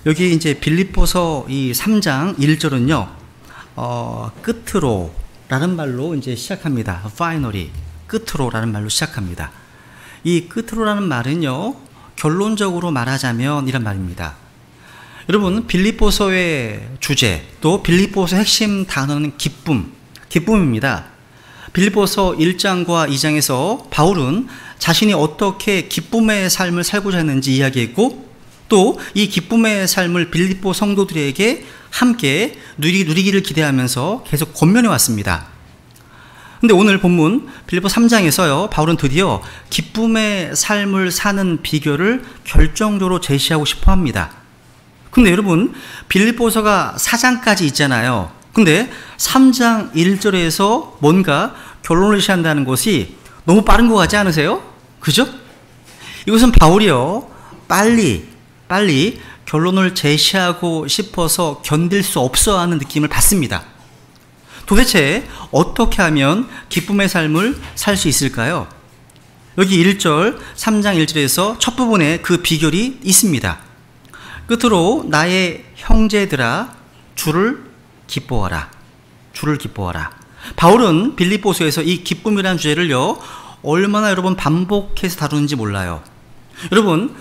여기 이제 빌립보서 이 3장 1절은요, 끝으로 라는 말로 이제 시작합니다. finally. 끝으로 라는 말로 시작합니다. 이 끝으로라는 말은요, 결론적으로 말하자면 이런 말입니다. 여러분, 빌립보서의 주제, 또 빌립보서 핵심 단어는 기쁨입니다. 빌립보서 1장과 2장에서 바울은 자신이 어떻게 기쁨의 삶을 살고자 했는지 이야기했고, 또 이 기쁨의 삶을 빌립보 성도들에게 함께 누리기를 기대하면서 계속 권면해 왔습니다. 근데 오늘 본문 빌립보 3장에서요, 바울은 드디어 기쁨의 삶을 사는 비결을 결정적으로 제시하고 싶어 합니다. 근데 여러분, 빌립보서가 4장까지 있잖아요. 근데 3장 1절에서 뭔가 결론을 제시한다는 것이 너무 빠른 것 같지 않으세요? 그죠? 이것은 바울이요, 빨리 결론을 제시하고 싶어서 견딜 수 없어 하는 느낌을 받습니다. 도대체 어떻게 하면 기쁨의 삶을 살 수 있을까요? 여기 1절, 3장 1절에서 첫 부분에 그 비결이 있습니다. 끝으로 나의 형제들아, 주를 기뻐하라. 주를 기뻐하라. 바울은 빌립보서에서 이 기쁨이라는 주제를요, 얼마나 여러분 반복해서 다루는지 몰라요. 여러분,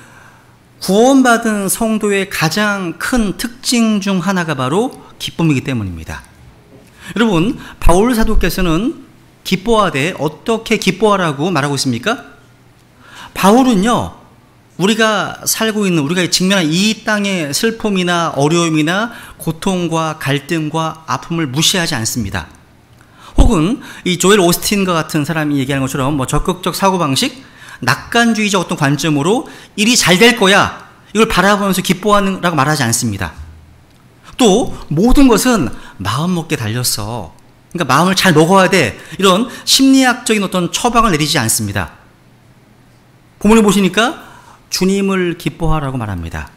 구원받은 성도의 가장 큰 특징 중 하나가 바로 기쁨이기 때문입니다. 여러분, 바울 사도께서는 기뻐하되 어떻게 기뻐하라고 말하고 있습니까? 바울은요, 우리가 살고 있는, 우리가 직면한 이 땅의 슬픔이나 어려움이나 고통과 갈등과 아픔을 무시하지 않습니다. 혹은 이 조엘 오스틴과 같은 사람이 얘기하는 것처럼 적극적 사고방식, 낙관주의적 어떤 관점으로 일이 잘 될 거야, 이걸 바라보면서 기뻐하라고 말하지 않습니다. 또 모든 것은 마음 먹게 달렸어, 그러니까 마음을 잘 먹어야 돼, 이런 심리학적인 어떤 처방을 내리지 않습니다. 본문을 보시니까 주님을 기뻐하라고 말합니다.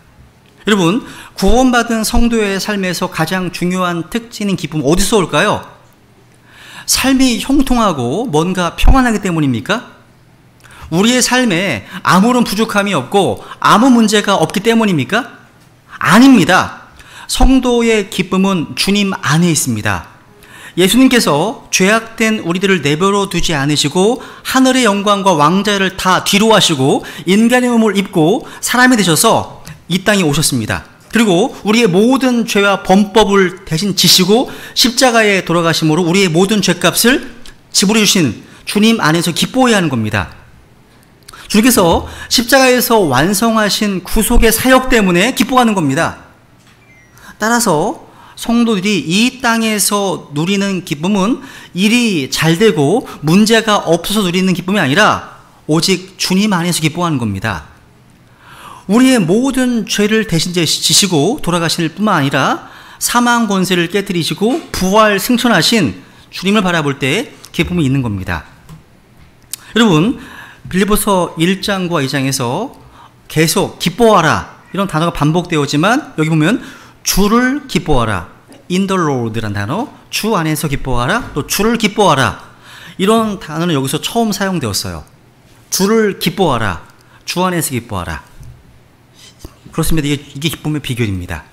여러분, 구원받은 성도의 삶에서 가장 중요한 특징인 기쁨, 어디서 올까요? 삶이 형통하고 뭔가 평안하기 때문입니까? 우리의 삶에 아무런 부족함이 없고 아무 문제가 없기 때문입니까? 아닙니다. 성도의 기쁨은 주님 안에 있습니다. 예수님께서 죄악된 우리들을 내버려 두지 않으시고 하늘의 영광과 왕자를 다 뒤로 하시고 인간의 몸을 입고 사람이 되셔서 이 땅에 오셨습니다. 그리고 우리의 모든 죄와 범법을 대신 지시고 십자가에 돌아가심으로 우리의 모든 죄값을 지불해 주신 주님 안에서 기뻐해야 하는 겁니다. 주님께서 십자가에서 완성하신 구속의 사역 때문에 기뻐하는 겁니다. 따라서 성도들이 이 땅에서 누리는 기쁨은 일이 잘 되고 문제가 없어서 누리는 기쁨이 아니라 오직 주님 안에서 기뻐하는 겁니다. 우리의 모든 죄를 대신 지시고 돌아가실 뿐만 아니라 사망 권세를 깨뜨리시고 부활 승천하신 주님을 바라볼 때 기쁨이 있는 겁니다. 여러분, 빌립보서 1장과 2장에서 계속 기뻐하라, 이런 단어가 반복되었지만 여기 보면 주를 기뻐하라, in the Lord라는 단어, 주 안에서 기뻐하라, 또 주를 기뻐하라, 이런 단어는 여기서 처음 사용되었어요. 주를 기뻐하라, 주 안에서 기뻐하라. 그렇습니다. 이게 기쁨의 비결입니다.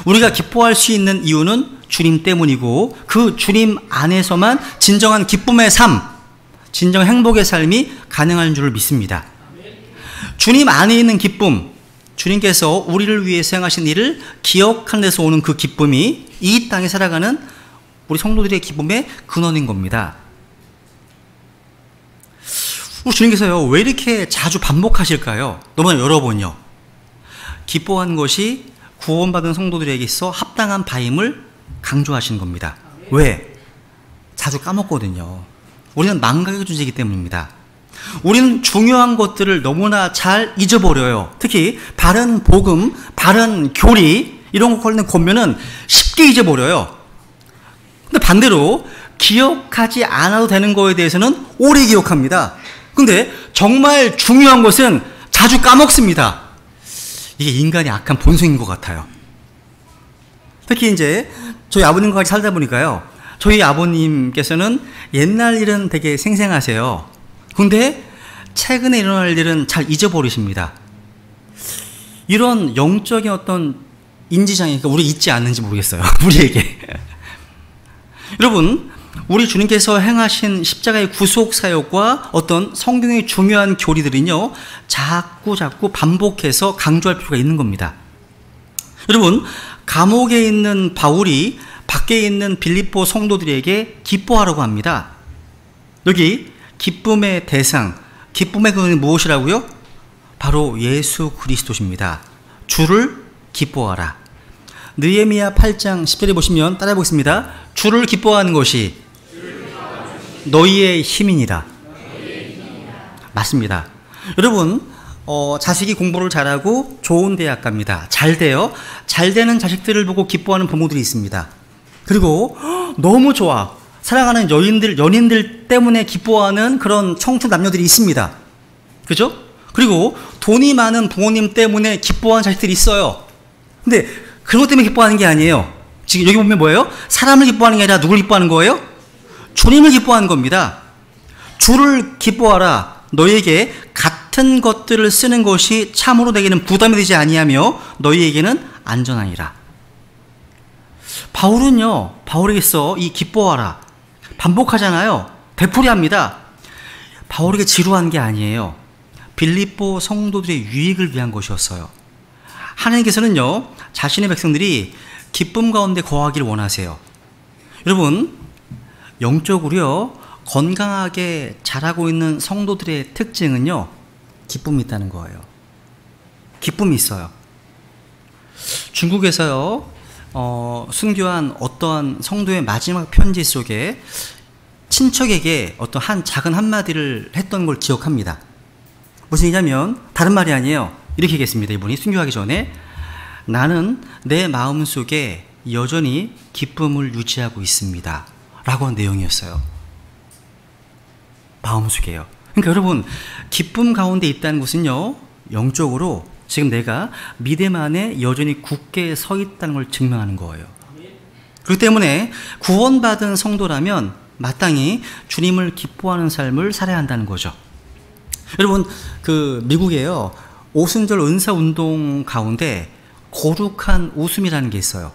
우리가 기뻐할 수 있는 이유는 주님 때문이고 그 주님 안에서만 진정한 기쁨의 삶, 진정 행복의 삶이 가능한 줄을 믿습니다. 주님 안에 있는 기쁨, 주님께서 우리를 위해서 행하신 일을 기억하는 데서 오는 그 기쁨이 이 땅에 살아가는 우리 성도들의 기쁨의 근원인 겁니다. 주님께서요, 왜 이렇게 자주 반복하실까요? 너무나 여러 번요. 기뻐하는 것이 구원받은 성도들에게 있어 합당한 바임을 강조하시는 겁니다. 왜? 자주 까먹거든요. 우리는 망각의 존재이기 때문입니다. 우리는 중요한 것들을 너무나 잘 잊어버려요. 특히 바른 복음, 바른 교리, 이런 것 관련된 권면은 쉽게 잊어버려요. 근데 반대로 기억하지 않아도 되는 거에 대해서는 오래 기억합니다. 근데 정말 중요한 것은 자주 까먹습니다. 이게 인간의 악한 본성인 것 같아요. 특히 이제 저희 아버님과 같이 살다 보니까요, 저희 아버님께서는 옛날 일은 되게 생생하세요. 근데 최근에 일어날 일은 잘 잊어버리십니다. 이런 영적인 어떤 인지장애, 그러니까 우리 있지 않는지 모르겠어요. 우리에게. 여러분, 우리 주님께서 행하신 십자가의 구속 사역과 어떤 성경의 중요한 교리들은요, 자꾸 반복해서 강조할 필요가 있는 겁니다. 여러분, 감옥에 있는 바울이 밖에 있는 빌립보 성도들에게 기뻐하라고 합니다. 여기 기쁨의 대상, 기쁨의 근원이 무엇이라고요? 바로 예수 그리스도십니다. 주를 기뻐하라. 느헤미야 8장 10절에 보시면 따라해 보겠습니다. 주를 기뻐하는 것이 너희의 힘이니라. 맞습니다. 여러분, 자식이 공부를 잘하고 좋은 대학 갑니다. 잘 돼요. 잘 되는 자식들을 보고 기뻐하는 부모들이 있습니다. 그리고 너무 좋아, 사랑하는 연인들 때문에 기뻐하는 그런 청춘 남녀들이 있습니다. 그죠? 그리고 돈이 많은 부모님 때문에 기뻐하는 자식들이 있어요. 근데 그런 것 때문에 기뻐하는 게 아니에요. 지금 여기 보면 뭐예요? 사람을 기뻐하는 게 아니라 누굴 기뻐하는 거예요? 주님을 기뻐하는 겁니다. 주를 기뻐하라. 너희에게 같은 것들을 쓰는 것이 참으로 내게는 부담이 되지 아니하며 너희에게는 안전하니라. 바울에게서 이 기뻐하라 반복하잖아요. 되풀이합니다. 바울에게 지루한 게 아니에요. 빌립보 성도들의 유익을 위한 것이었어요. 하나님께서는요, 자신의 백성들이 기쁨 가운데 거하기를 원하세요. 여러분, 영적으로요, 건강하게 자라고 있는 성도들의 특징은요, 기쁨이 있다는 거예요. 기쁨이 있어요. 중국에서요, 순교한 어떠한 성도의 마지막 편지 속에 친척에게 어떤 한 작은 한마디를 했던 걸 기억합니다. 무슨 얘기냐면, 다른 말이 아니에요. 이렇게 얘기했습니다. 이분이 순교하기 전에, 나는 내 마음속에 여전히 기쁨을 유지하고 있습니다 라고 한 내용이었어요. 마음속에요. 그러니까 여러분, 기쁨 가운데 있다는 것은요, 영적으로 지금 내가 믿음 안에 여전히 굳게 서 있다는 걸 증명하는 거예요. 그렇기 때문에 구원받은 성도라면 마땅히 주님을 기뻐하는 삶을 살아야 한다는 거죠. 여러분, 미국에요, 오순절 은사 운동 가운데 거룩한 웃음이라는 게 있어요.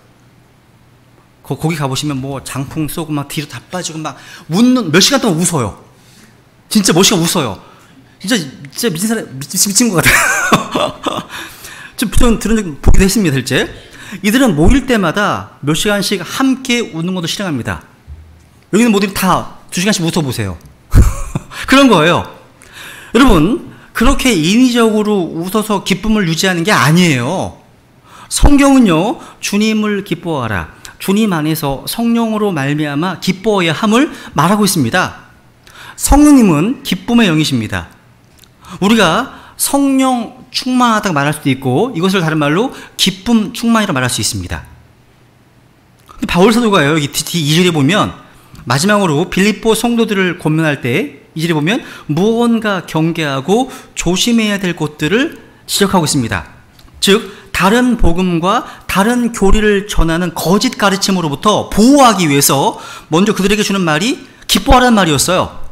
거기 가보시면 뭐 장풍 쏘고 막 뒤로 다 빠지고 막 웃는, 몇 시간 동안 웃어요. 진짜 몇 시간 웃어요. 진짜 미친 것 같아요. 좀 들은 적 보기도 했습니다, 실제. 이들은 모일 때마다 몇 시간씩 함께 웃는 것도 실행합니다. 여기는 모두 다 2시간씩 웃어보세요. 그런 거예요. 여러분, 그렇게 인위적으로 웃어서 기쁨을 유지하는 게 아니에요. 성경은요, 주님을 기뻐하라. 주님 안에서 성령으로 말미암아 기뻐해야 함을 말하고 있습니다. 성령님은 기쁨의 영이십니다. 우리가 성령 충만하다고 말할 수도 있고, 이것을 다른 말로 기쁨 충만이라고 말할 수 있습니다. 근데 바울 사도가요, 여기 2절에 보면, 마지막으로 빌립보 성도들을 권면할 때 2절에 보면 무언가 경계하고 조심해야 될 것들을 지적하고 있습니다. 즉, 다른 복음과 다른 교리를 전하는 거짓 가르침으로부터 보호하기 위해서 먼저 그들에게 주는 말이 기뻐하라는 말이었어요.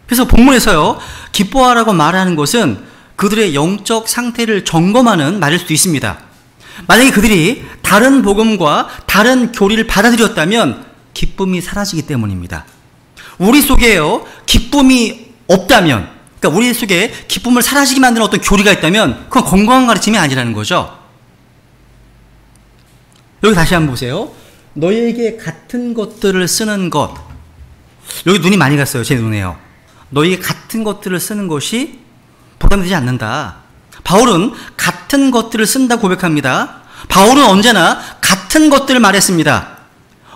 그래서 본문에서요, 기뻐하라고 말하는 것은 그들의 영적 상태를 점검하는 말일 수도 있습니다. 만약에 그들이 다른 복음과 다른 교리를 받아들였다면 기쁨이 사라지기 때문입니다. 우리 속에요, 기쁨이 없다면, 그러니까 우리 속에 기쁨을 사라지게 만드는 어떤 교리가 있다면 그건 건강한 가르침이 아니라는 거죠. 여기 다시 한번 보세요. 너희에게 같은 것들을 쓰는 것. 여기 눈이 많이 갔어요. 제 눈에요. 너희에게 같은 것들을 쓰는 것이 부담되지 않는다. 바울은 같은 것들을 쓴다고 고백합니다. 바울은 언제나 같은 것들을 말했습니다.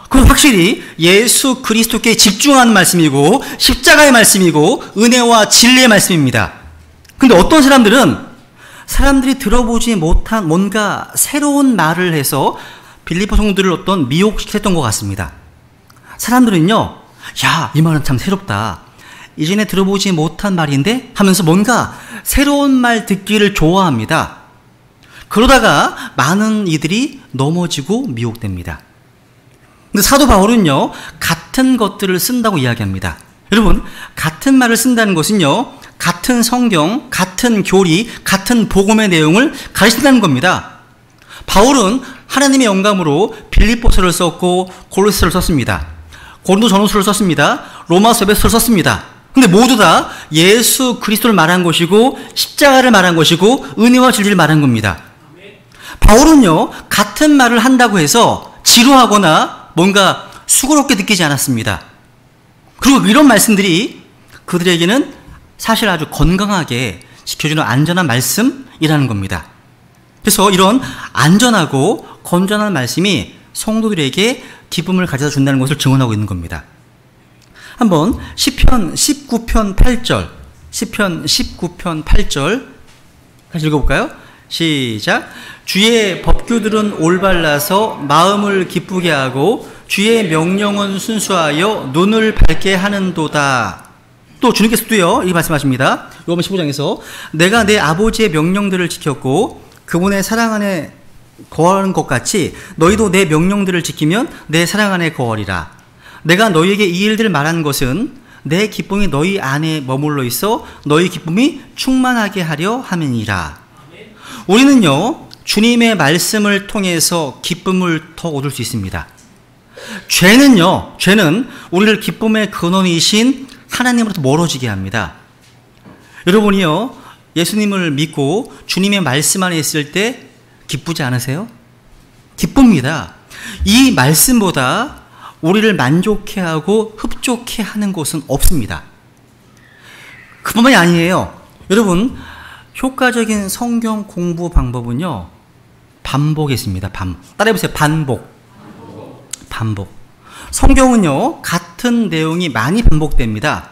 그건 확실히 예수 그리스도께 집중하는 말씀이고 십자가의 말씀이고 은혜와 진리의 말씀입니다. 근데 어떤 사람들이 들어보지 못한 뭔가 새로운 말을 해서 빌립보 성도들을 어떤 미혹시켰던 것 같습니다. 사람들은요, 야, 이 말은 참 새롭다. 이전에 들어보지 못한 말인데 하면서 뭔가 새로운 말 듣기를 좋아합니다. 그러다가 많은 이들이 넘어지고 미혹됩니다. 근데 사도 바울은요, 같은 것들을 쓴다고 이야기합니다. 여러분, 같은 말을 쓴다는 것은요, 같은 성경, 같은 교리, 같은 복음의 내용을 가르친다는 겁니다. 바울은 하나님의 영감으로 빌립보서를 썼고 골로새서를 썼습니다. 고린도 전후서를 썼습니다. 로마서 에베소서를 썼습니다. 근데 모두 다 예수 그리스도를 말한 것이고 십자가를 말한 것이고 은혜와 진리를 말한 겁니다. 바울은요, 같은 말을 한다고 해서 지루하거나 뭔가 수고롭게 느끼지 않았습니다. 그리고 이런 말씀들이 그들에게는 사실 아주 건강하게 지켜주는 안전한 말씀이라는 겁니다. 그래서 이런 안전하고 건전한 말씀이 성도들에게 기쁨을 가져다 준다는 것을 증언하고 있는 겁니다. 한번 시편 19편 8절, 시편 19편 8절 같이 읽어볼까요? 시작. 주의 법규들은 올바라서 마음을 기쁘게 하고 주의 명령은 순수하여 눈을 밝게 하는도다. 또 주님께서도요, 이 말씀하십니다. 요한복음 15장에서 내가 내 아버지의 명령들을 지켰고 그분의 사랑 안에 거하는 것 같이 너희도 내 명령들을 지키면 내 사랑 안에 거하리라. 내가 너희에게 이 일들을 말한 것은 내 기쁨이 너희 안에 머물러 있어 너희 기쁨이 충만하게 하려 함이니라. 우리는요, 주님의 말씀을 통해서 기쁨을 더 얻을 수 있습니다. 죄는 우리를 기쁨의 근원이신 하나님으로부터 멀어지게 합니다. 여러분이요, 예수님을 믿고 주님의 말씀 안에 있을 때 기쁘지 않으세요? 기쁩니다. 이 말씀보다 우리를 만족해 하고 흡족해 하는 곳은 없습니다. 그뿐만이 아니에요. 여러분, 효과적인 성경 공부 방법은요, 반복이 있습니다. 따라해보세요. 반복. 성경은요, 같은 내용이 많이 반복됩니다.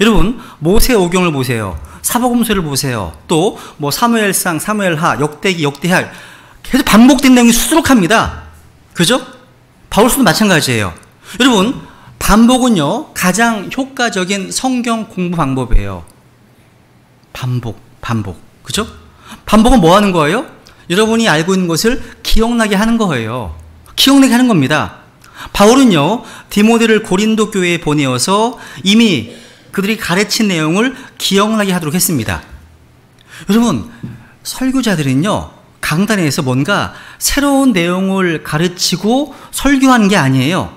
여러분, 모세오경을 보세요. 사복음서를 보세요. 또 뭐 사무엘상, 사무엘하, 역대기, 역대하, 계속 반복된 내용이 수두룩합니다. 그죠? 바울서도 마찬가지예요. 여러분, 반복은요, 가장 효과적인 성경 공부 방법이에요. 반복. 그죠? 반복은 뭐 하는 거예요? 여러분이 알고 있는 것을 기억나게 하는 거예요. 기억나게 하는 겁니다. 바울은요, 디모데를 고린도 교회에 보내어서 이미 그들이 가르친 내용을 기억나게 하도록 했습니다. 여러분, 설교자들은요, 강단에서 뭔가 새로운 내용을 가르치고 설교하는 게 아니에요.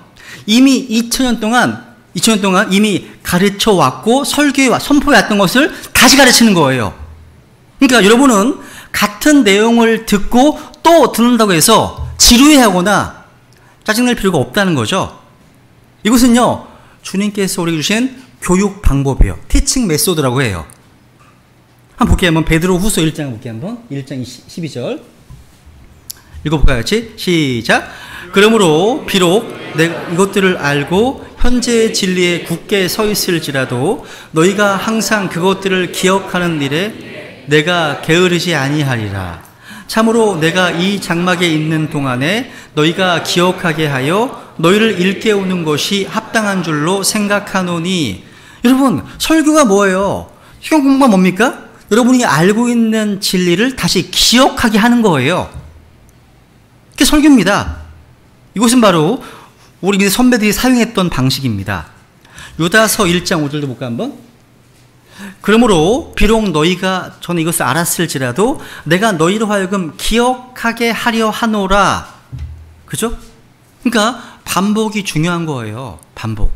이미 2000년 동안 이미 가르쳐 왔고 설교해 선포해 왔던 것을 다시 가르치는 거예요. 그러니까 여러분은 같은 내용을 듣고 또 듣는다고 해서 지루해하거나 짜증낼 필요가 없다는 거죠. 이것은요, 주님께서 우리에게 주신 교육 방법이에요. 티칭 메소드라고 해요. 한번 볼게요. 한번 베드로 후서 1장 볼게요. 한번 1장 12절 읽어볼까요? 같이 시작. 그러므로 비록 내가 이것들을 알고 현재의 진리에 굳게 서 있을지라도 너희가 항상 그것들을 기억하는 일에 내가 게으르지 아니하리라. 참으로 내가 이 장막에 있는 동안에 너희가 기억하게 하여 너희를 일깨우는 것이 합당한 줄로 생각하노니. 여러분, 설교가 뭐예요? 성경 공부가 뭡니까? 여러분이 알고 있는 진리를 다시 기억하게 하는 거예요. 그게 설교입니다. 이것은 바로 우리 믿음 선배들이 사용했던 방식입니다. 유다서 1장 5절도 볼까 한번? 그러므로 비록 너희가 저는 이것을 알았을지라도 내가 너희로 하여금 기억하게 하려 하노라. 그죠? 그러니까 반복이 중요한 거예요. 반복.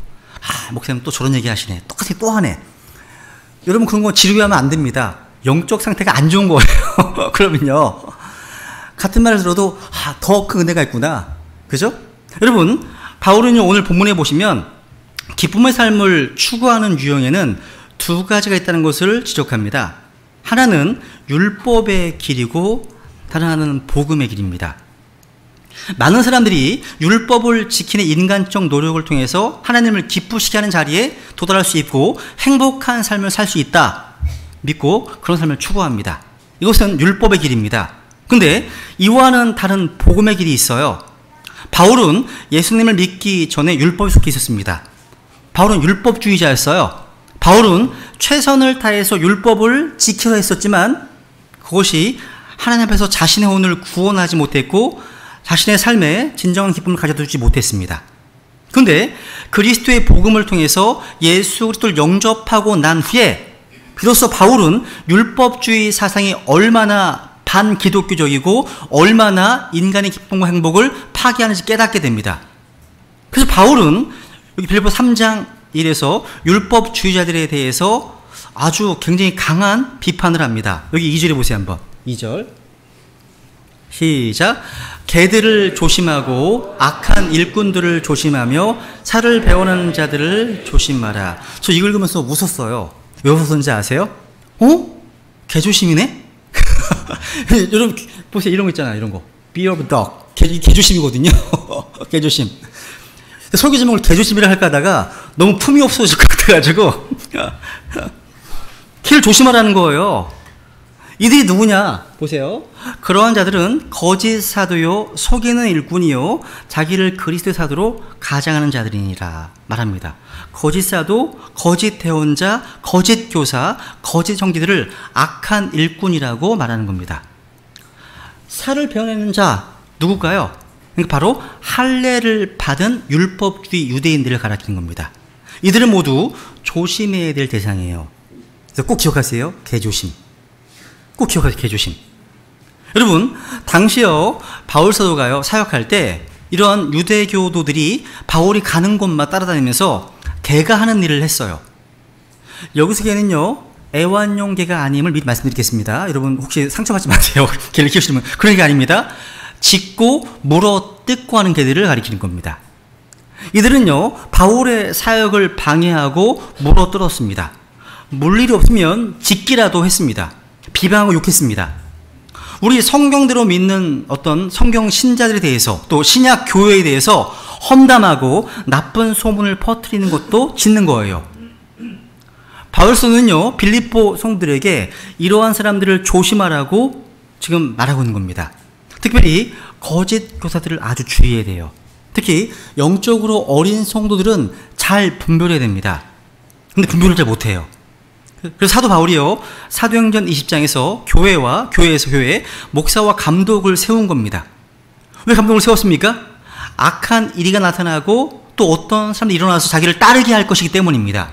목사님 또 저런 얘기 하시네. 똑같이 또 하네. 여러분, 그런 거 지루하면 안 됩니다. 영적 상태가 안 좋은 거예요. 그러면요, 같은 말을 들어도 더 큰 은혜가 있구나. 그죠? 여러분, 바울은요, 오늘 본문에 보시면 기쁨의 삶을 추구하는 유형에는 두 가지가 있다는 것을 지적합니다. 하나는 율법의 길이고 다른 하나는 복음의 길입니다. 많은 사람들이 율법을 지키는 인간적 노력을 통해서 하나님을 기쁘시게 하는 자리에 도달할 수 있고 행복한 삶을 살 수 있다 믿고 그런 삶을 추구합니다. 이것은 율법의 길입니다. 근데 이와는 다른 복음의 길이 있어요. 바울은 예수님을 믿기 전에 율법에 속해 있었습니다. 바울은 율법주의자였어요. 바울은 최선을 다해서 율법을 지켜야 했었지만 그것이 하나님 앞에서 자신의 혼을 구원하지 못했고 자신의 삶에 진정한 기쁨을 가져다 주지 못했습니다. 그런데 그리스도의 복음을 통해서 예수 그리스도를 영접하고 난 후에 비로소 바울은 율법주의 사상이 얼마나 반기독교적이고 얼마나 인간의 기쁨과 행복을 파괴하는지 깨닫게 됩니다. 그래서 바울은 여기 빌립보 3장 1에서 율법주의자들에 대해서 아주 굉장히 강한 비판을 합니다. 여기 2절에 보세요. 한번 2절 시작. 개들을 조심하고 악한 일꾼들을 조심하며 살을 배워하는 자들을 조심하라. 저 이걸 읽으면서 웃었어요. 왜 웃었는지 아세요? 개 조심이네? 여러분 보세요. 이런 거 있잖아요. 이런 거 Be of dog. 개 조심이거든요. 개 조심. 설교 제목을 개 조심이라 할까 하다가 너무 품이 없어질 것 같아가지고 개를 조심하라는 거예요. 이들이 누구냐? 보세요. 그러한 자들은 거짓 사도요 속이는 일꾼이요 자기를 그리스도 사도로 가장하는 자들이니라 말합니다. 거짓 사도, 거짓 대언자, 거짓 교사, 거짓 형제들을 악한 일꾼이라고 말하는 겁니다. 살을 베어내는 자 누굴까요? 그러니까 바로 할례를 받은 율법주의 유대인들을 가리키는 겁니다. 이들은 모두 조심해야 될 대상이에요. 그래서 꼭 기억하세요. 개조심. 꼭 기억하세요. 개조심. 여러분 당시요 바울 사도가요 사역할 때 이런 유대교도들이 바울이 가는 곳마다 따라다니면서 개가 하는 일을 했어요. 여기서 개는요 애완용 개가 아님을 미리 말씀드리겠습니다. 여러분 혹시 상처받지 마세요. 개를 키우시는 분 그런 게 아닙니다. 짖고 물어 뜯고 하는 개들을 가리키는 겁니다. 이들은요 바울의 사역을 방해하고 물어 뜯었습니다. 물일이 없으면 짖기라도 했습니다. 비방하고 욕했습니다. 우리 성경대로 믿는 어떤 성경 신자들에 대해서 또 신약 교회에 대해서 험담하고 나쁜 소문을 퍼뜨리는 것도 짖는 거예요. 바울서는요 빌립보 성도들에게 이러한 사람들을 조심하라고 지금 말하고 있는 겁니다. 특별히 거짓 교사들을 아주 주의해야 돼요. 특히 영적으로 어린 성도들은 잘 분별해야 됩니다. 근데 분별을 잘 못해요. 그래서 사도 바울이요 사도행전 20장에서 교회에서 목사와 감독을 세운 겁니다. 왜 감독을 세웠습니까? 악한 이리가 나타나고 또 어떤 사람들이 일어나서 자기를 따르게 할 것이기 때문입니다.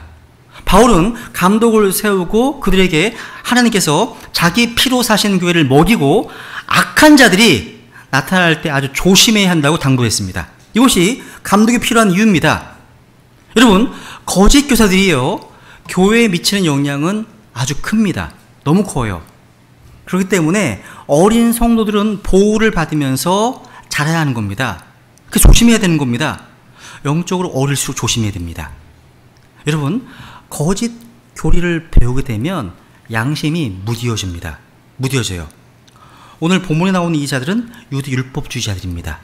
바울은 감독을 세우고 그들에게 하나님께서 자기 피로 사신 교회를 먹이고 악한 자들이 나타날 때 아주 조심해야 한다고 당부했습니다. 이것이 감독이 필요한 이유입니다. 여러분 거짓 교사들이요 교회에 미치는 영향은 아주 큽니다. 너무 커요. 그렇기 때문에 어린 성도들은 보호를 받으면서 자라야 하는 겁니다. 그 조심해야 되는 겁니다. 영적으로 어릴수록 조심해야 됩니다. 여러분 거짓 교리를 배우게 되면 양심이 무뎌져요. 오늘 본문에 나오는 이 자들은 유대 율법주의자들입니다.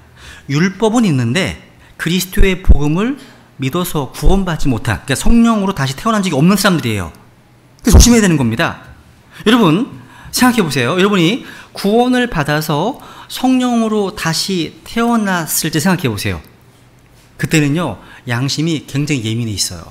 율법은 있는데 그리스도의 복음을 믿어서 구원받지 못한, 그러니까 성령으로 다시 태어난 적이 없는 사람들이에요. 그래서 조심해야 되는 겁니다. 여러분 생각해 보세요. 여러분이 구원을 받아서 성령으로 다시 태어났을 때 생각해 보세요. 그때는요 양심이 굉장히 예민해 있어요.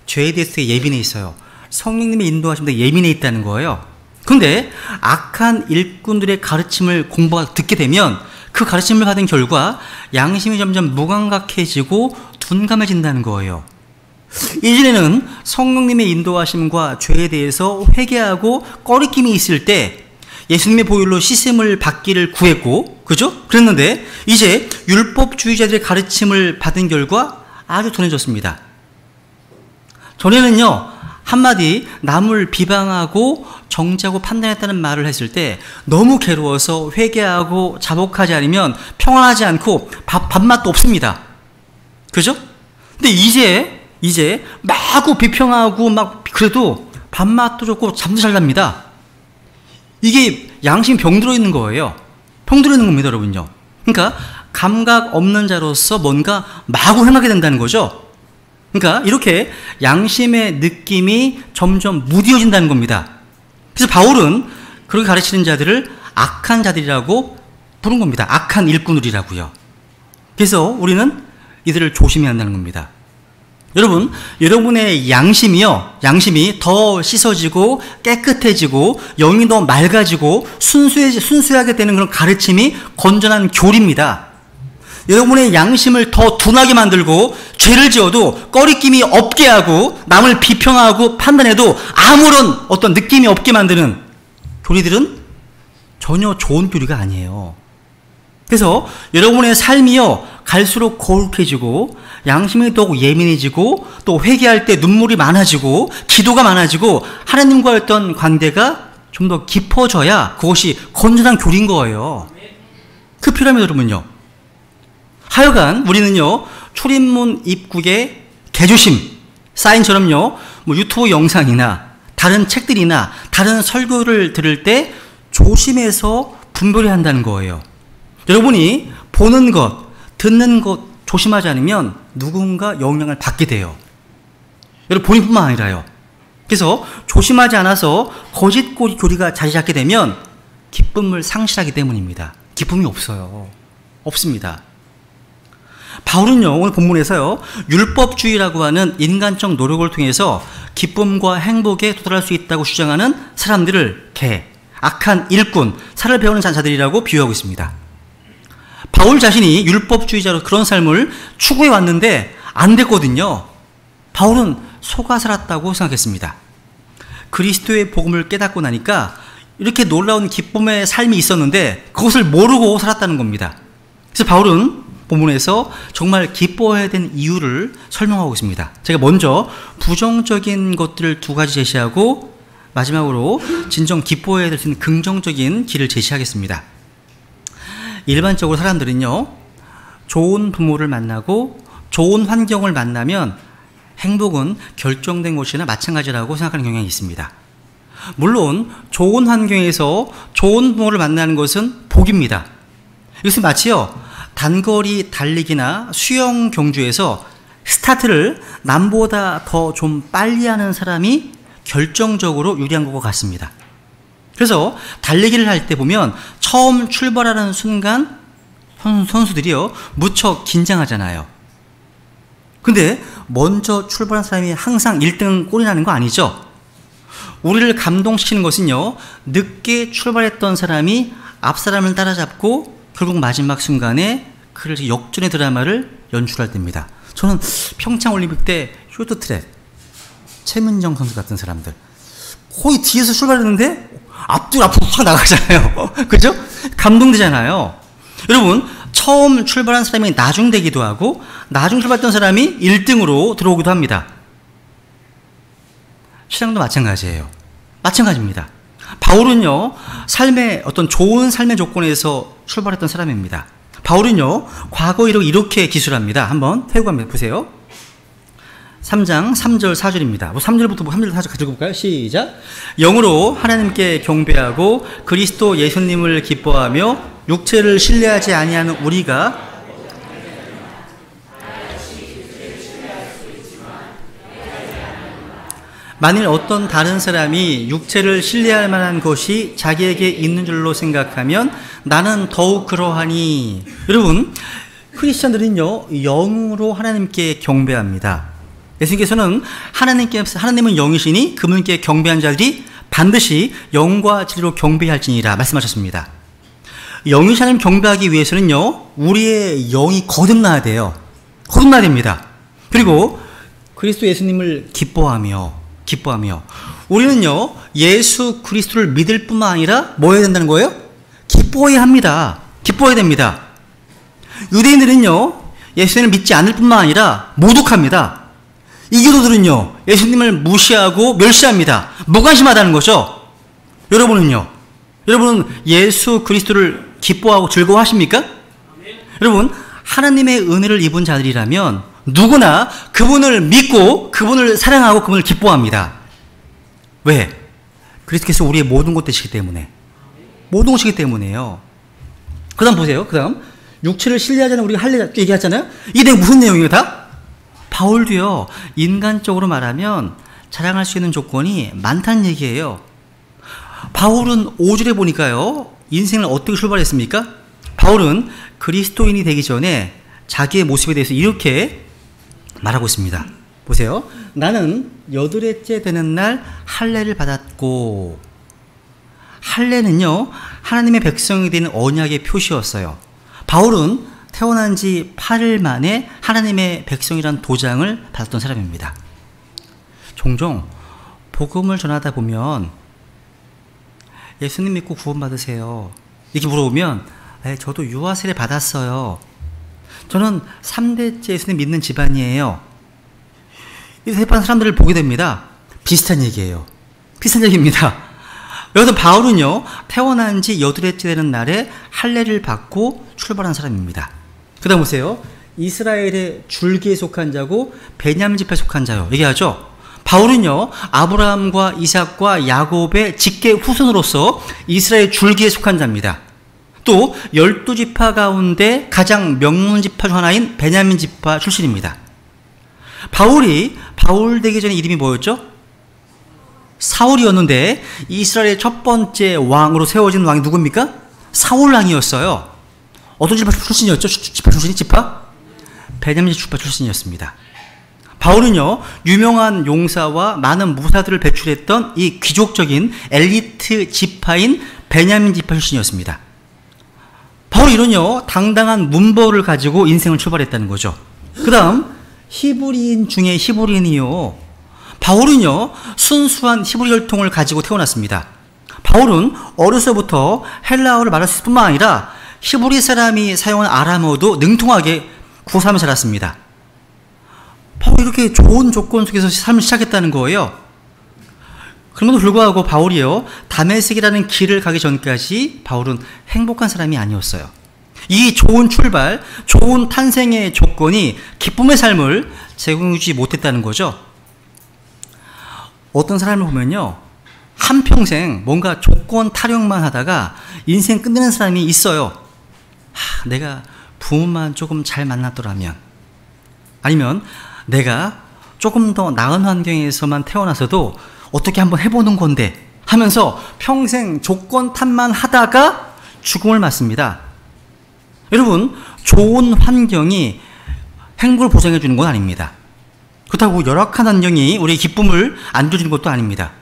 죄에 대해서 예민해 있어요. 성령님의 인도하심에 예민해 있다는 거예요. 그런데 악한 일꾼들의 가르침을 듣게 되면 그 가르침을 받은 결과 양심이 점점 무감각해지고 둔감해진다는 거예요. 이전에는 성령님의 인도하심과 죄에 대해서 회개하고 꺼리낌이 있을 때 예수님의 보혈로 씻음을 받기를 구했고, 그죠? 그랬는데 이제 율법주의자들의 가르침을 받은 결과 아주 둔해졌습니다. 전에는요 한마디 남을 비방하고 정죄하고 판단했다는 말을 했을 때 너무 괴로워서 회개하고 자복하지 않으면 평안하지 않고 밥맛도 없습니다. 그죠? 근데 이제 마구 비평하고 막 그래도 밥맛도 좋고 잠도 잘 납니다. 이게 양심이 병들어 있는 거예요. 병들어 있는 겁니다, 여러분요. 그러니까 감각 없는 자로서 뭔가 마구 행하게 된다는 거죠. 그러니까 이렇게 양심의 느낌이 점점 무뎌진다는 겁니다. 그래서 바울은 그렇게 가르치는 자들을 악한 자들이라고 부른 겁니다. 악한 일꾼들이라고요. 그래서 우리는 이들을 조심해야 한다는 겁니다. 여러분, 여러분의 양심이 더 씻어지고 깨끗해지고 영이 더 맑아지고 순수하게 되는 그런 가르침이 건전한 교리입니다. 여러분의 양심을 더 둔하게 만들고 죄를 지어도 꺼리낌이 없게 하고 남을 비평하고 판단해도 아무런 어떤 느낌이 없게 만드는 교리들은 전혀 좋은 교리가 아니에요. 그래서 여러분의 삶이요, 갈수록 거룩해지고 양심이 더욱 예민해지고 또 회개할 때 눈물이 많아지고 기도가 많아지고 하나님과의 어떤 관계가 좀 더 깊어져야 그것이 건전한 교리인 거예요. 그 필요하면 여러분요. 하여간 우리는요, 출입문 입구에 개조심 사인처럼요, 뭐 유튜브 영상이나 다른 책들이나 다른 설교를 들을 때 조심해서 분별해야 한다는 거예요. 여러분이 보는 것, 듣는 것 조심하지 않으면 누군가 영향을 받게 돼요. 여러분 본인뿐만 아니라요. 그래서 조심하지 않아서 거짓 교리가 자리 잡게 되면 기쁨을 상실하기 때문입니다. 기쁨이 없어요. 없습니다. 바울은요, 오늘 본문에서요, 율법주의라고 하는 인간적 노력을 통해서 기쁨과 행복에 도달할 수 있다고 주장하는 사람들을 악한 일꾼, 살을 배우는 자들이라고 비유하고 있습니다. 바울 자신이 율법주의자로 그런 삶을 추구해 왔는데 안 됐거든요. 바울은 속아 살았다고 생각했습니다. 그리스도의 복음을 깨닫고 나니까 이렇게 놀라운 기쁨의 삶이 있었는데 그것을 모르고 살았다는 겁니다. 그래서 바울은 본문에서 정말 기뻐해야 되는 이유를 설명하고 있습니다. 제가 먼저 부정적인 것들을 두 가지 제시하고 마지막으로 진정 기뻐해야 될 수 있는 긍정적인 길을 제시하겠습니다. 일반적으로 사람들은요, 좋은 부모를 만나고 좋은 환경을 만나면 행복은 결정된 것이나 마찬가지라고 생각하는 경향이 있습니다. 물론 좋은 환경에서 좋은 부모를 만나는 것은 복입니다. 이것은 마치요, 단거리 달리기나 수영 경주에서 스타트를 남보다 더 좀 빨리 하는 사람이 결정적으로 유리한 것과 같습니다. 그래서 달리기를 할 때 보면 처음 출발하는 순간 선수들이요, 무척 긴장하잖아요. 근데 먼저 출발한 사람이 항상 1등 꼴이 나는 거 아니죠? 우리를 감동시키는 것은요, 늦게 출발했던 사람이 앞 사람을 따라잡고 결국 마지막 순간에 그를 역전의 드라마를 연출할 때입니다. 저는 평창올림픽 때 쇼트트랙 최민정 선수 같은 사람들 거의 뒤에서 출발했는데 앞으로 확 나가잖아요. 그죠? 감동되잖아요. 여러분, 처음 출발한 사람이 나중되기도 하고 나중 출발했던 사람이 1등으로 들어오기도 합니다. 신앙도 마찬가지예요. 마찬가지입니다. 바울은요, 삶의 어떤 좋은 삶의 조건에서 출발했던 사람입니다. 바울은요, 과거 이력을 이렇게 기술합니다. 한번 태우고 한번 보세요. 3장 3절 4절입니다. 3절부터 3절 4절 같이 읽어볼까요? 시작. 영으로 하나님께 경배하고 그리스도 예수님을 기뻐하며 육체를 신뢰하지 아니하는 우리가 만일 어떤 다른 사람이 육체를 신뢰할 만한 것이 자기에게 있는 줄로 생각하면 나는 더욱 그러하니. 여러분, 크리스천들은요, 영으로 하나님께 경배합니다. 예수님께서는 하나님은 영이시니 그분께 경배한 자들이 반드시 영과 진리로 경배할지니라 말씀하셨습니다. 영이신 하나님 경배하기 위해서는요, 우리의 영이 거듭나야 돼요. 거듭나야 됩니다. 그리고 그리스도 예수님을 기뻐하며 우리는요, 예수 그리스도를 믿을 뿐만 아니라 뭐 해야 된다는 거예요? 기뻐해야 합니다. 기뻐해야 됩니다. 유대인들은요, 예수님을 믿지 않을 뿐만 아니라 모독합니다. 이교도들은요, 예수님을 무시하고 멸시합니다. 무관심하다는 거죠. 여러분은요, 여러분은 예수 그리스도를 기뻐하고 즐거워하십니까? 여러분, 하나님의 은혜를 입은 자들이라면 누구나 그분을 믿고 그분을 사랑하고 그분을 기뻐합니다. 왜? 그리스도께서 우리의 모든 것 되시기 때문에. 모든 것이기 때문에요. 그 다음 보세요. 그 다음 육체를 신뢰하자는 우리가 할례 얘기하잖아요. 이게 무슨 내용이에요 다? 바울도요, 인간적으로 말하면 자랑할 수 있는 조건이 많다는 얘기예요. 바울은 5절에 보니까요, 인생을 어떻게 출발했습니까? 바울은 그리스도인이 되기 전에 자기의 모습에 대해서 이렇게 말하고 있습니다. 보세요. 나는 8회째 되는 날 할례를 받았고, 할례는요, 하나님의 백성이 되는 언약의 표시였어요. 바울은 태어난 지 8일 만에 하나님의 백성이란 도장을 받았던 사람입니다. 종종 복음을 전하다 보면 예수님 믿고 구원받으세요. 이렇게 물어보면 저도 유아 세례 받았어요. 저는 3대째 예수님 믿는 집안이에요. 이 대부분 사람들을 보게 됩니다. 비슷한 얘기예요. 비슷한 얘기입니다. 여기서 바울은요, 태어난 지 8회째 되는 날에 할례를 받고 출발한 사람입니다. 그 다음 보세요. 이스라엘의 줄기에 속한 자고 베냐민 지파에 속한 자요. 얘기하죠. 바울은요, 아브라함과 이삭과 야곱의 직계 후손으로서 이스라엘 줄기에 속한 자입니다. 또 12지파 가운데 가장 명문 지파 중 하나인 베냐민 지파 출신입니다. 바울 되기 전에 이름이 뭐였죠? 사울이었는데 이스라엘의 첫 번째 왕으로 세워진 왕이 누굽니까? 사울 왕이었어요. 어떤 지파 출신이었죠? 지파 출신이? 지파? 베냐민 지파 출신이었습니다. 바울은요, 유명한 용사와 많은 무사들을 배출했던 이 귀족적인 엘리트 지파인 베냐민 지파 출신이었습니다. 바로 이런요, 당당한 문벌을 가지고 인생을 출발했다는 거죠. 그 다음 히브리인 중에 히브리인이요, 바울은요, 순수한 히브리 혈통을 가지고 태어났습니다. 바울은 어려서부터 헬라어를 말할 수 있을 뿐만 아니라 히브리 사람이 사용한 아람어도 능통하게 구사하며 자랐습니다. 바울이 이렇게 좋은 조건 속에서 삶을 시작했다는 거예요. 그럼에도 불구하고 바울이요, 다메섹이라는 길을 가기 전까지 바울은 행복한 사람이 아니었어요. 이 좋은 출발, 좋은 탄생의 조건이 기쁨의 삶을 제공해주지 못했다는 거죠. 어떤 사람을 보면요, 한평생 뭔가 조건 타령만 하다가 인생 끝내는 사람이 있어요. 내가 부모만 조금 잘 만났더라면, 아니면 내가 조금 더 나은 환경에서만 태어나서도 어떻게 한번 해보는 건데 하면서 평생 조건 탓만 하다가 죽음을 맞습니다. 여러분, 좋은 환경이 행복을 보장해 주는 건 아닙니다. 그렇다고 열악한 환경이 우리의 기쁨을 안겨주는 것도 아닙니다.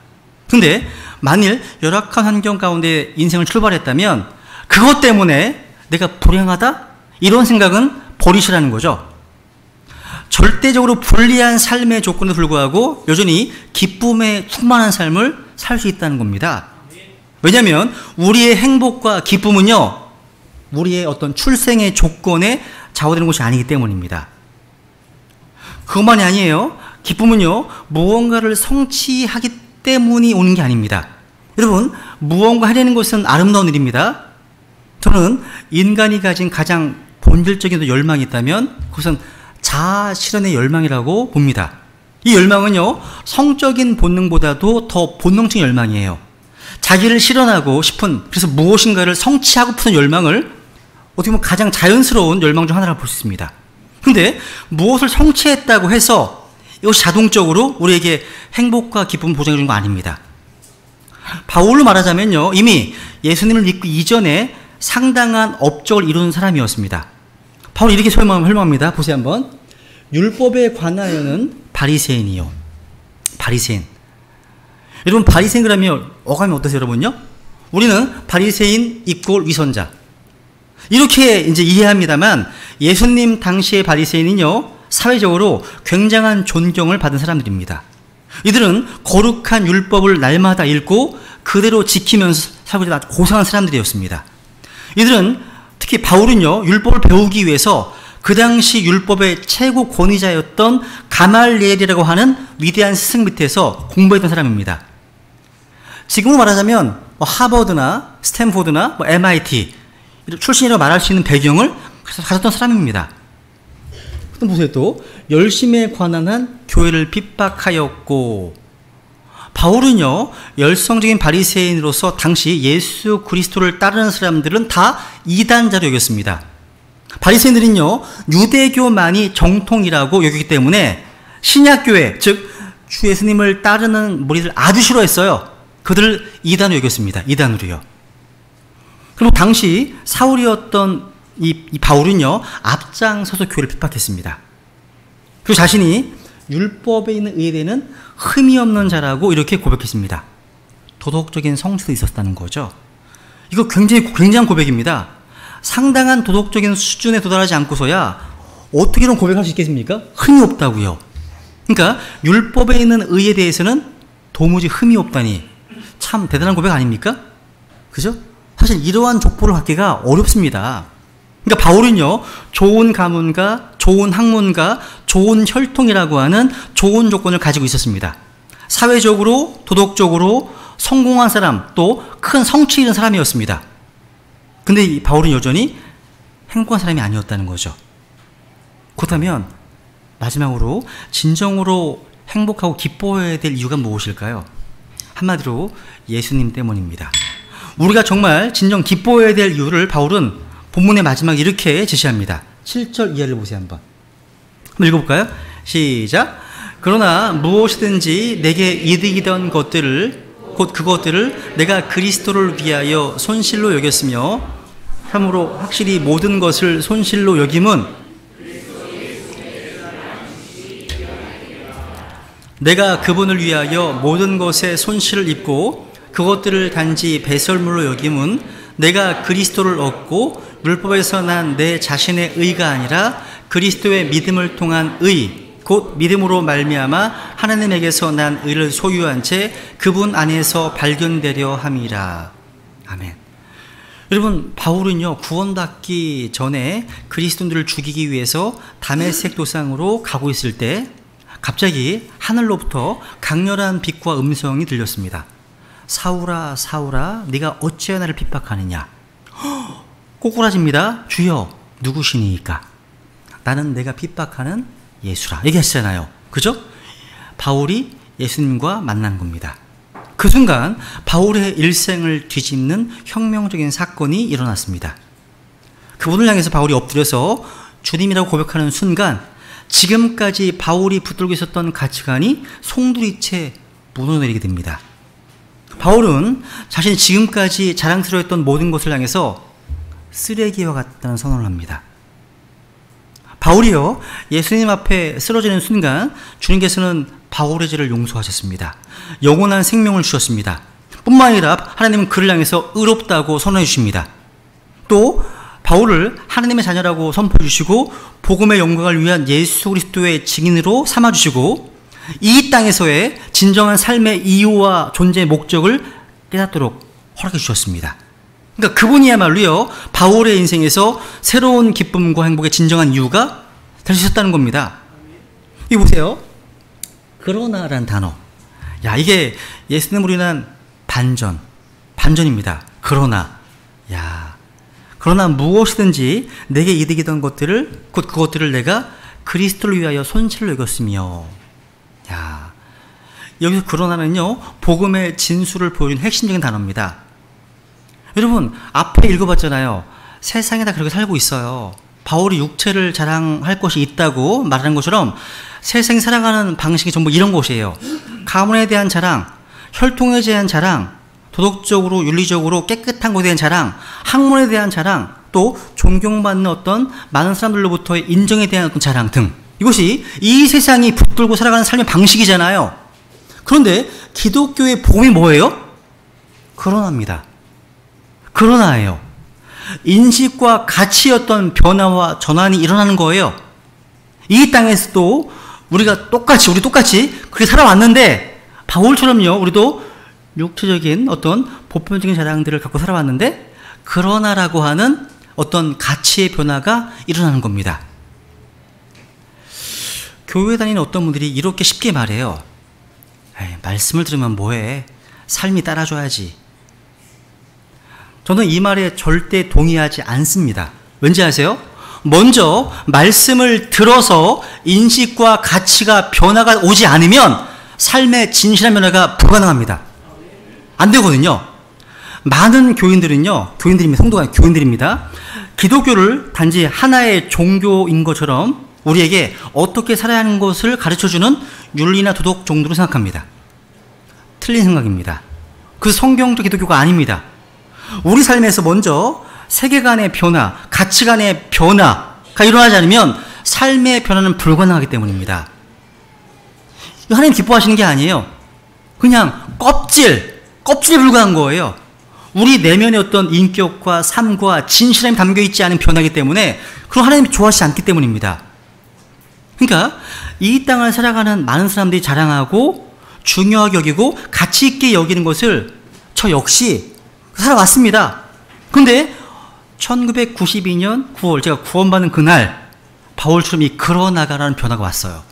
근데 만일 열악한 환경 가운데 인생을 출발했다면 그것 때문에 내가 불행하다? 이런 생각은 버리시라는 거죠. 절대적으로 불리한 삶의 조건에 불구하고 여전히 기쁨에 충만한 삶을 살 수 있다는 겁니다. 왜냐하면 우리의 행복과 기쁨은요, 우리의 어떤 출생의 조건에 좌우되는 것이 아니기 때문입니다. 그것만이 아니에요. 기쁨은요, 무언가를 성취하기 때문이 오는 게 아닙니다. 여러분, 무언가 하려는 것은 아름다운 일입니다. 저는 인간이 가진 가장 본질적인 열망이 있다면 그것은 자아 실현의 열망이라고 봅니다. 이 열망은요, 성적인 본능보다도 더 본능적인 열망이에요. 자기를 실현하고 싶은, 그래서 무엇인가를 성취하고픈 열망을 어떻게 보면 가장 자연스러운 열망 중 하나라고 볼 수 있습니다. 근데 무엇을 성취했다고 해서 이것이 자동적으로 우리에게 행복과 기쁨을 보장해 주는 거 아닙니다. 바울로 말하자면요, 이미 예수님을 믿기 이전에 상당한 업적을 이룬 사람이었습니다. 바울이 이렇게 설명합니다. 보세요 한번. 율법에 관하여는 바리새인이요. 바리새인. 여러분, 바리새인 그러면 어감이 어떠세요, 여러분요? 우리는 바리새인 이꼴 위선자, 이렇게 이제 이해합니다만, 예수님 당시의 바리새인은요, 사회적으로 굉장한 존경을 받은 사람들입니다. 이들은 거룩한 율법을 날마다 읽고 그대로 지키면서 살고 있는 아주 고상한 사람들이었습니다. 이들은, 특히 바울은요, 율법을 배우기 위해서 그 당시 율법의 최고 권위자였던 가말리엘이라고 하는 위대한 스승 밑에서 공부했던 사람입니다. 지금으로 말하자면 하버드나 스탠포드나 MIT 출신이라고 말할 수 있는 배경을 가졌던 사람입니다. 또 보세요. 또 열심에 관한 한 교회를 핍박하였고, 바울은요, 열성적인 바리새인으로서 당시 예수 그리스도를 따르는 사람들은 다 이단자로 여겼습니다. 바리새인들은요, 유대교만이 정통이라고 여기기 때문에 신약교회, 즉 주 예수님을 따르는 무리들 아주 싫어했어요. 그들을 이단으로 여겼습니다. 이단으로요. 그리고 당시 사울이었던 이 바울은요, 앞장서서 교회를 핍박했습니다. 그리고 자신이 율법에 있는 의대는 흠이 없는 자라고 이렇게 고백했습니다. 도덕적인 성취도 있었다는 거죠. 이거 굉장한 고백입니다. 상당한 도덕적인 수준에 도달하지 않고서야 어떻게 이런 고백할 수 있겠습니까? 흠이 없다고요. 그러니까 율법에 있는 의에 대해서는 도무지 흠이 없다니 참 대단한 고백 아닙니까? 그죠? 사실 이러한 족보를 갖기가 어렵습니다. 그러니까 바울은요, 좋은 가문과 좋은 학문과 좋은 혈통이라고 하는 좋은 조건을 가지고 있었습니다. 사회적으로, 도덕적으로 성공한 사람, 또 큰 성취 있는 사람이었습니다. 근데 이 바울은 여전히 행복한 사람이 아니었다는 거죠. 그렇다면 마지막으로 진정으로 행복하고 기뻐해야 될 이유가 무엇일까요? 한마디로 예수님 때문입니다. 우리가 정말 진정 기뻐해야 될 이유를 바울은 본문의 마지막에 이렇게 제시합니다. 7절 이하를 보세요. 한번 읽어볼까요? 시작. 그러나 무엇이든지 내게 이득이던 것들을 곧 그것들을 내가 그리스도를 위하여 손실로 여겼으며 참으로 확실히 모든 것을 손실로 여김은 내가 그분을 위하여 모든 것에 손실을 입고 그것들을 단지 배설물로 여김은 내가 그리스도를 얻고 율법에서 난 내 자신의 의가 아니라 그리스도의 믿음을 통한 의 곧 믿음으로 말미암아 하나님에게서 난 의를 소유한 채 그분 안에서 발견되려 함이라. 아멘. 여러분, 바울은요, 구원받기 전에 그리스도인들을 죽이기 위해서 다메섹 도상으로 가고 있을 때 갑자기 하늘로부터 강렬한 빛과 음성이 들렸습니다. 사울아 사울아 네가 어찌하여 나를 핍박하느냐. 꼬꾸라집니다. 주여 누구시니까? 나는 내가 핍박하는 예수라 얘기했잖아요. 그죠? 바울이 예수님과 만난 겁니다. 그 순간 바울의 일생을 뒤집는 혁명적인 사건이 일어났습니다. 그분을 향해서 바울이 엎드려서 주님이라고 고백하는 순간 지금까지 바울이 붙들고 있었던 가치관이 송두리째 무너내리게 됩니다. 바울은 자신이 지금까지 자랑스러워했던 모든 것을 향해서 쓰레기와 같다는 선언을 합니다. 바울이요, 예수님 앞에 쓰러지는 순간 주님께서는 바울의 죄를 용서하셨습니다. 영원한 생명을 주셨습니다. 뿐만 아니라 하나님은 그를 향해서 의롭다고 선언해 주십니다. 또 바울을 하나님의 자녀라고 선포해 주시고 복음의 영광을 위한 예수 그리스도의 증인으로 삼아 주시고 이 땅에서의 진정한 삶의 이유와 존재의 목적을 깨닫도록 허락해 주셨습니다. 그러니까 그분이야말로요, 바울의 인생에서 새로운 기쁨과 행복의 진정한 이유가 될 수 있었다는 겁니다. 이거 보세요. 그러나라는 단어. 야, 이게 예수님으로 인한 반전입니다. 그러나. 야, 그러나 무엇이든지 내게 이득이던 것들을, 곧 그것들을 내가 그리스도를 위하여 손실로 여겼으며. 야, 여기서 그러나는요, 복음의 진수를 보여준 핵심적인 단어입니다. 여러분, 앞에 읽어봤잖아요. 세상에 다 그렇게 살고 있어요. 바울이 육체를 자랑할 것이 있다고 말하는 것처럼 세상이 살아가는 방식이 전부 이런 것이에요. 가문에 대한 자랑, 혈통에 대한 자랑, 도덕적으로 윤리적으로 깨끗한 것에 대한 자랑, 학문에 대한 자랑, 또 존경받는 어떤 많은 사람들로부터의 인정에 대한 어떤 자랑 등, 이것이 이 세상이 붙들고 살아가는 삶의 방식이잖아요. 그런데 기독교의 복음이 뭐예요? 그러나입니다. 그러나예요. 인식과 가치의 어떤 변화와 전환이 일어나는 거예요. 이 땅에서도 우리 똑같이 그렇게 살아왔는데, 바울처럼요, 우리도 육체적인 어떤 보편적인 자랑들을 갖고 살아왔는데, 그러나라고 하는 어떤 가치의 변화가 일어나는 겁니다. 교회 다니는 어떤 분들이 이렇게 쉽게 말해요. 에이, 말씀을 들으면 뭐해? 삶이 따라줘야지. 저는 이 말에 절대 동의하지 않습니다. 왠지 아세요? 먼저 말씀을 들어서 인식과 가치가 변화가 오지 않으면 삶의 진실한 변화가 불가능합니다. 안 되거든요. 많은 교인들입니다. 성도가 교인들입니다. 기독교를 단지 하나의 종교인 것처럼 우리에게 어떻게 살아야 하는 것을 가르쳐주는 윤리나 도덕 정도로 생각합니다. 틀린 생각입니다. 그 성경적 기독교가 아닙니다. 우리 삶에서 먼저 세계관의 변화, 가치관의 변화가 일어나지 않으면 삶의 변화는 불가능하기 때문입니다. 하나님 기뻐하시는 게 아니에요. 그냥 껍질에 불과한 거예요. 우리 내면의 어떤 인격과 삶과 진실함이 담겨있지 않은 변화이기 때문에 그럼 하나님이 좋아하시지 않기 때문입니다. 그러니까 이 땅을 살아가는 많은 사람들이 자랑하고 중요하게 여기고 가치 있게 여기는 것을 저 역시 살아왔습니다. 근데 1992년 9월 제가 구원받는 그날 바울처럼 이 그러나가라는 변화가 왔어요.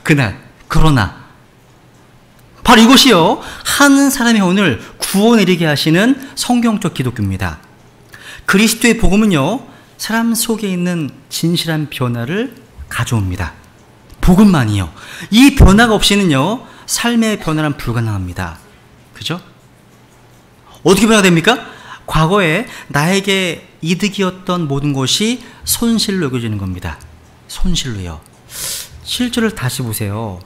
그날 그러나 바로 이것이요 한 사람의 오늘 구원에 이르게 하시는 성경적 기독교입니다. 그리스도의 복음은요 사람 속에 있는 진실한 변화를 가져옵니다. 복음만이요. 이 변화가 없이는요 삶의 변화는 불가능합니다. 그죠? 어떻게 변화가 됩니까? 과거에 나에게 이득이었던 모든 것이 손실로 여겨지는 겁니다. 손실로요. 실제를 다시 보세요.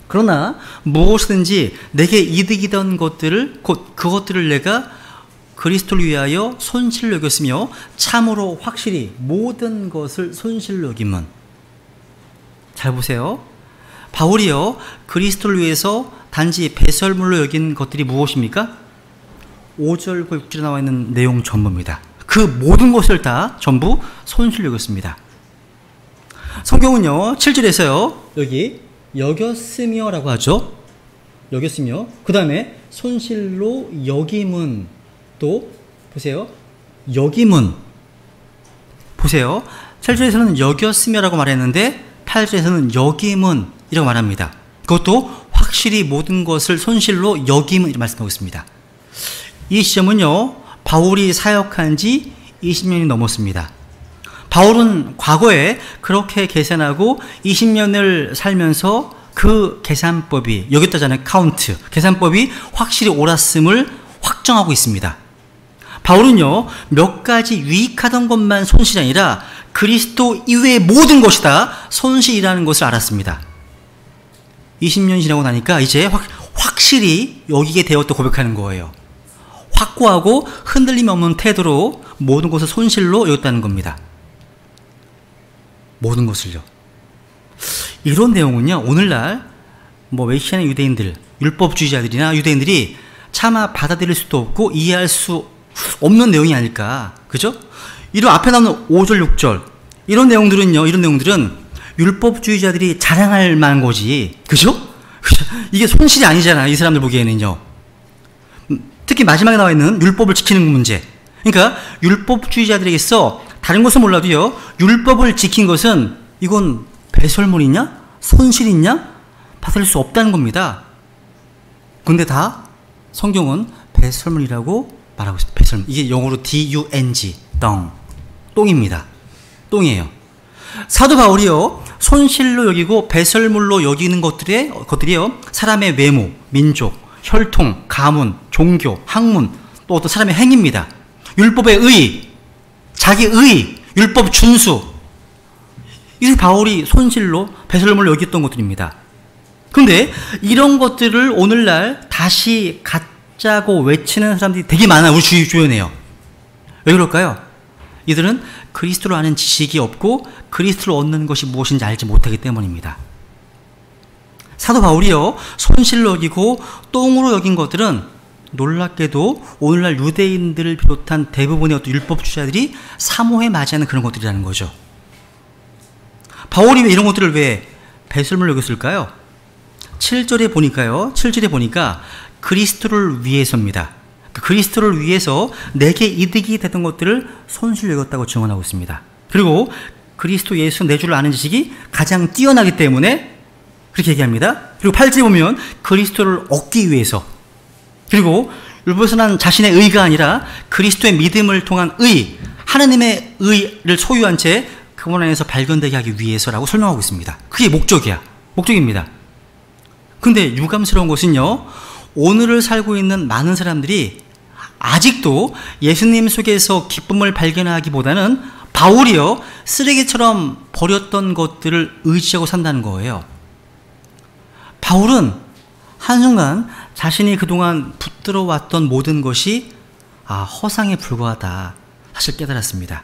그러나 무엇이든지 내게 이득이던 것들을 곧 그것들을 내가 그리스도를 위하여 손실로 여겼으며 참으로 확실히 모든 것을 손실로 여김은 잘 보세요. 바울이요 그리스도를 위해서 단지 배설물로 여긴 것들이 무엇입니까? 5절과 6절에 나와 있는 내용 전부입니다. 그 모든 것을 다 전부 손실로 여겼습니다. 성경은요 7절에서요 여기 여겼으며 라고 하죠. 여겼으며 그 다음에 손실로 여김은 또 보세요. 여김은 보세요. 7절에서는 여겼으며 라고 말했는데 8절에서는 여김은 이라고 말합니다. 그것도 확실히 모든 것을 손실로 여김은 이렇게 말씀하고 있습니다. 이 시점은요 바울이 사역한 지 20년이 넘었습니다. 바울은 과거에 그렇게 계산하고 20년을 살면서 그 계산법이 여기 있다잖아요. 카운트 계산법이 확실히 옳았음을 확정하고 있습니다. 바울은요 몇 가지 유익하던 것만 손실이 아니라 그리스도 이외의 모든 것이 다 손실이라는 것을 알았습니다. 20년 지나고 나니까 이제 확실히 여기게 되었다 고백하는 거예요. 확고하고 흔들림 없는 태도로 모든 것을 손실로 여겼다는 겁니다. 모든 것을요. 이런 내용은요 오늘날 메시아나 유대인들 율법주의자들이나 유대인들이 차마 받아들일 수도 없고 이해할 수 없는 내용이 아닐까. 그죠? 이런 앞에 나오는 5절 6절 이런 내용들은 율법주의자들이 자랑할 만한 거지. 그죠? 이게 손실이 아니잖아 이 사람들 보기에는요. 특히 마지막에 나와 있는 율법을 지키는 문제. 그러니까 율법주의자들에게서 다른 것은 몰라도요 율법을 지킨 것은 이건 배설물이냐? 손실이냐? 받을 수 없다는 겁니다. 근데 다 성경은 배설물이라고 말하고 있습니다. 배설물. 이게 영어로 dung, 똥입니다. 똥이에요. 사도 바울이요 손실로 여기고 배설물로 여기는 것들이요 사람의 외모, 민족, 혈통, 가문, 종교, 학문, 또 어떤 사람의 행위입니다. 율법의 의, 자기 의, 율법 준수. 이게 바울이 손실로 배설물로 여겼던 것들입니다. 그런데 이런 것들을 오늘날 다시 갖자고 외치는 사람들이 되게 많아요. 우리 주변에요. 왜 그럴까요? 이들은 그리스도를 아는 지식이 없고 그리스도를 얻는 것이 무엇인지 알지 못하기 때문입니다. 사도 바울이요 손실로 여기고 똥으로 여긴 것들은 놀랍게도 오늘날 유대인들을 비롯한 대부분의 어떤 율법주의자들이 사모에 맞이하는 그런 것들이라는 거죠. 바울이 왜 이런 것들을 왜 배설물로 여겼을까요? 7절에 보니까 그리스도를 위해서입니다. 그리스도를 위해서 내게 이득이 되던 것들을 손실로 여겼다고 증언하고 있습니다. 그리고 그리스도 예수 내 주를 아는 지식이 가장 뛰어나기 때문에 그렇게 얘기합니다. 그리고 8절에 보면 그리스도를 얻기 위해서, 그리고 율법에서 난 자신의 의가 아니라 그리스도의 믿음을 통한 의, 하나님의 의를 소유한 채 그분 안에서 발견되게 하기 위해서라고 설명하고 있습니다. 그게 목적입니다. 근데 유감스러운 것은요 오늘을 살고 있는 많은 사람들이 아직도 예수님 속에서 기쁨을 발견하기보다는 바울이요 쓰레기처럼 버렸던 것들을 의지하고 산다는 거예요. 바울은 한순간 자신이 그동안 붙들어왔던 모든 것이 허상에 불과하다 사실 깨달았습니다.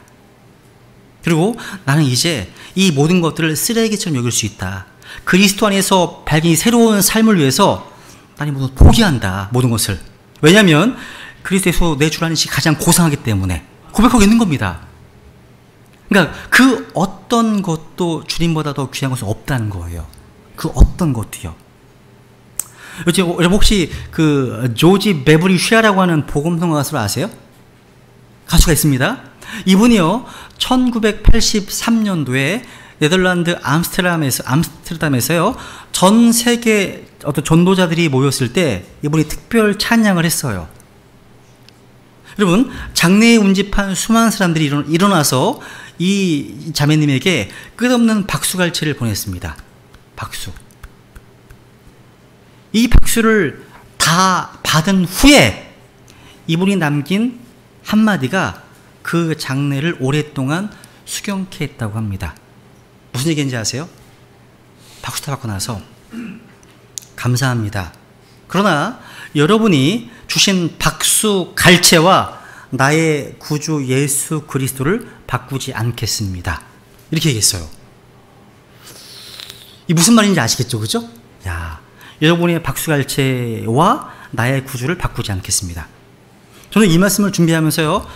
그리고 나는 이제 이 모든 것들을 쓰레기처럼 여길 수 있다. 그리스도 안에서 발견이 새로운 삶을 위해서 나는 모두 포기한다. 모든 것을. 왜냐하면 그리스도에서 내 줄 아는 것이 가장 고상하기 때문에 고백하고 있는 겁니다. 그러니까 그 어떤 것도 주님보다 더 귀한 것은 없다는 거예요. 그 어떤 것도요. 여러분 혹시 그 조지 베버리 쉐라고 하는 복음성가 가수를 아세요? 가수가 있습니다. 이분이요 1983년도에 네덜란드 암스테르담에서요 전 세계 어떤 전도자들이 모였을 때 이분이 특별 찬양을 했어요. 여러분 장래에 운집한 수많은 사람들이 일어나서 이 자매님에게 끝없는 박수갈채를 보냈습니다. 박수. 이 박수를 다 받은 후에 이분이 남긴 한마디가 그 장례를 오랫동안 수경케 했다고 합니다. 무슨 얘기인지 아세요? 박수 다 받고 나서 감사합니다. 그러나 여러분이 주신 박수 갈채와 나의 구주 예수 그리스도를 바꾸지 않겠습니다. 이렇게 얘기했어요. 이 무슨 말인지 아시겠죠? 그죠? 야, 여러분의 박수 갈채와 나의 구주를 바꾸지 않겠습니다. 저는 이 말씀을 준비하면서요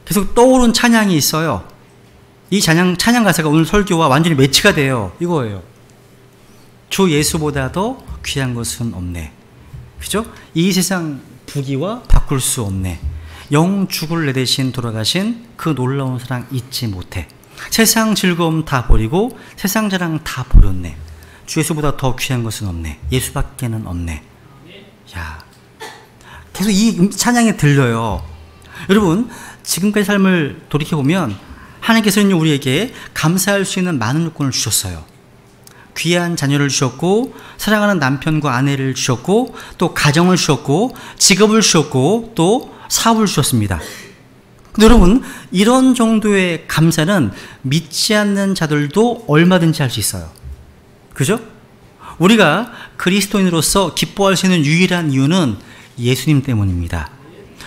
계속 떠오른 찬양이 있어요. 이 찬양 가사가 오늘 설교와 완전히 매치가 돼요. 이거예요. 주 예수보다도 귀한 것은 없네. 그죠? 이 세상 부귀와 바꿀 수 없네. 영 죽을 내 대신 돌아가신 그 놀라운 사랑 잊지 못해. 세상 즐거움 다 버리고 세상 자랑 다 버렸네. 주 예수보다 더 귀한 것은 없네. 예수밖에는 없네. 야, 계속 이 찬양이 들려요. 여러분 지금까지 삶을 돌이켜보면 하나님께서는 우리에게 감사할 수 있는 많은 요건을 주셨어요. 귀한 자녀를 주셨고 사랑하는 남편과 아내를 주셨고 또 가정을 주셨고 직업을 주셨고 또 사업을 주셨습니다. 근데 여러분 이런 정도의 감사는 믿지 않는 자들도 얼마든지 할 수 있어요. 그죠? 우리가 그리스도인으로서 기뻐할 수 있는 유일한 이유는 예수님 때문입니다.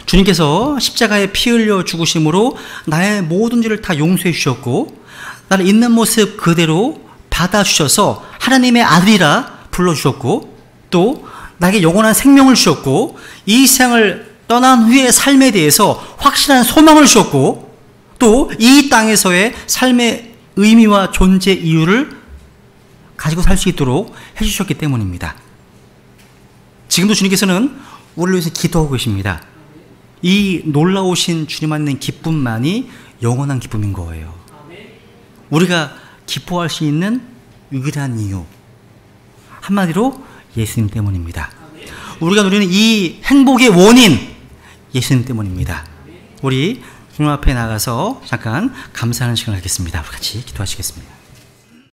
주님께서 십자가에 피 흘려 죽으심으로 나의 모든 죄를 다 용서해 주셨고 나를 있는 모습 그대로 받아주셔서 하나님의 아들이라 불러주셨고 또 나에게 영원한 생명을 주셨고 이 세상을 떠난 후의 삶에 대해서 확실한 소망을 주셨고 또 이 땅에서의 삶의 의미와 존재 이유를 가지고 살 수 있도록 해주셨기 때문입니다. 지금도 주님께서는 우리를 위해서 기도하고 계십니다. 이 놀라우신 주님 안에 있는 기쁨만이 영원한 기쁨인 거예요. 우리가 기뻐할 수 있는 유일한 이유 한마디로 예수님 때문입니다. 우리가 누리는 이 행복의 원인 예수님 때문입니다. 우리 주님 앞에 나가서 잠깐 감사하는 시간을 갖겠습니다. 같이 기도하시겠습니다.